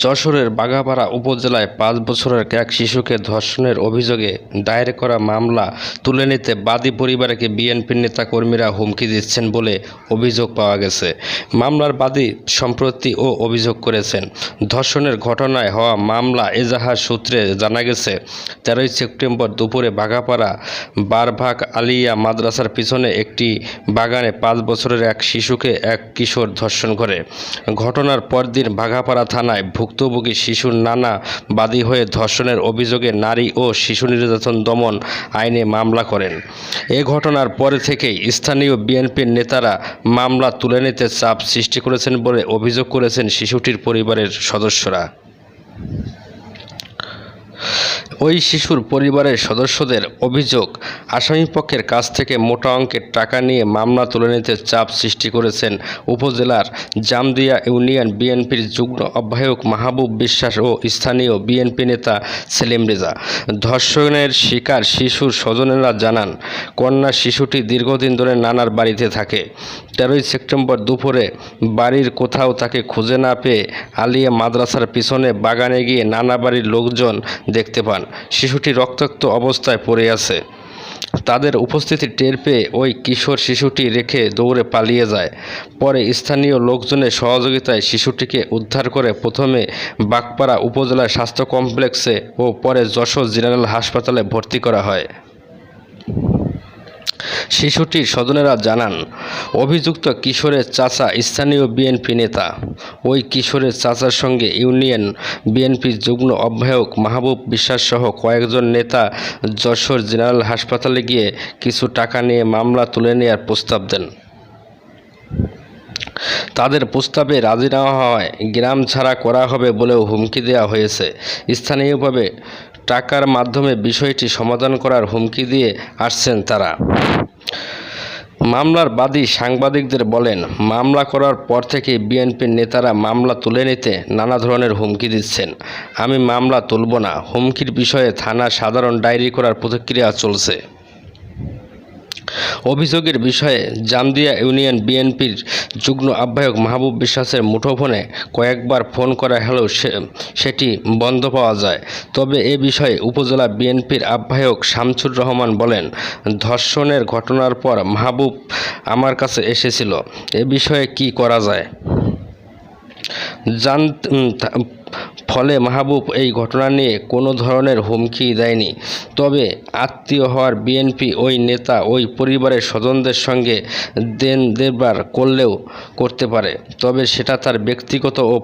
যশোরের বাঘাপাড়া উপজেলায় ৫ বছরের এক শিশুকে ধর্ষণের অভিযোগে দায়ের করা মামলা তুলে নিতে বাদী পরিবারকে বিএনপির নেতাকর্মীরা হুমকি দিচ্ছেন বলে অভিযোগ পাওয়া গেছে। মামলার বাদী সম্প্রতি অভিযোগ করেছেন, ধর্ষণের ঘটনায় হওয়া মামলা এজাহার সূত্রে জানা গেছে, ১৩ সেপ্টেম্বর দুপুরে বাঘাপাড়া বারভাগ আলিয়া মাদ্রাসার পিছনে একটি বাগানে ৫ বছরের এক শিশুকে এক কিশোর ধর্ষণ করে। ঘটনার পরদিন বাঘাপাড়া থানায় ভুক্তভোগী শিশুর নানা বাদী হয়ে ধর্ষণের অভিযোগে নারী ও শিশু নির্যাতন দমন আইনে মামলা করেন। এ ঘটনার পরে থেকেই স্থানীয় বিএনপির নেতারা মামলা তুলে নিতে চাপ সৃষ্টি করেছেন বলে অভিযোগ করেছেন শিশুটির পরিবারের সদস্যরা। ওই শিশুর পরিবারের সদস্যদের অভিযোগ, আসামিপক্ষের কাছ থেকে মোটা অঙ্কের টাকা নিয়ে মামলা তুলে নিতে চাপ সৃষ্টি করেছেন উপজেলার জামদিয়া ইউনিয়ন বিএনপির যুগ্ম আহ্বায়ক মাহবুব বিশ্বাস ও স্থানীয় বিএনপি নেতা সেলিম রেজা। ধর্ষণের শিকার শিশুর স্বজনেরা জানান, কন্যা শিশুটি দীর্ঘদিন ধরে নানার বাড়িতে থাকে। ১৩ সেপ্টেম্বর দুপুরে বাড়ির কোথাও তাকে খুঁজে না পেয়ে আলিয়া মাদ্রাসার পিছনে বাগানে গিয়ে নানা বাড়ির লোকজন দেখতে পান শিশুটি রক্তাক্ত অবস্থায় পড়ে আছে। তাদের উপস্থিতি টের পেয়ে ওই কিশোর শিশুটি রেখে দৌড়ে পালিয়ে যায়। পরে স্থানীয় লোকজনের সহযোগিতায় শিশুটিকে উদ্ধার করে প্রথমে বাগপাড়া উপজেলা স্বাস্থ্য কমপ্লেক্সে ও পরে যশোর জেনারেল হাসপাতালে ভর্তি করা হয়। শিশুটির স্বজনেরা জানান, অভিযুক্ত কিশোরের চাচা স্থানীয় বিএনপি নেতা। ওই কিশোরের চাচার সঙ্গে ইউনিয়ন বিএনপির যুগ্ম আহ্বায়ক মাহবুব বিশ্বাসসহ কয়েকজন নেতা যশোর জেনারেল হাসপাতালে গিয়ে কিছু টাকা নিয়ে মামলা তুলে নেওয়ার প্রস্তাব দেন। তাদের প্রস্তাবে রাজি না হওয়ায় গ্রাম ছাড়া করা হবে বলেও হুমকি দেওয়া হয়েছে। স্থানীয়ভাবে টাকার মাধ্যমে বিষয়টি সমাধান করার হুমকি দিয়ে আসছেন তারা। মামলার বাদী সাংবাদিকদের বলেন, মামলা করার পর থেকে বিএনপির নেতারা মামলা তুলে নিতে নানা ধরনের হুমকি দিচ্ছেন। আমি মামলা তুলব না, হুমকির বিষয়ে থানা সাধারণ ডায়েরি করার প্রক্রিয়া চলছে। অভিযোগের বিষয়ে জামদিয়া ইউনিয়ন বিএনপির যুগ্ম আহ্বায়ক মাহবুব বিশ্বাসের মুঠোফোনে কয়েকবার ফোন করা হলেও সেটি বন্ধ পাওয়া যায়। তবে এ বিষয়ে উপজেলা বিএনপির আহ্বায়ক শামছুর রহমান বলেন, ধর্ষণের ঘটনার পর মাহবুব আমার কাছে এসেছিল, এ বিষয়ে কি করা যায় ফলে মাহবুব এই ঘটনা নিয়ে কোনো ধরনের হুমকি দেয়নি। তবে আত্মীয় হওয়ার বিএনপি ওই নেতা ওই পরিবারের স্বজনদের সঙ্গে দেন দেবার করলেও করতে পারে, তবে সেটা তার ব্যক্তিগত ও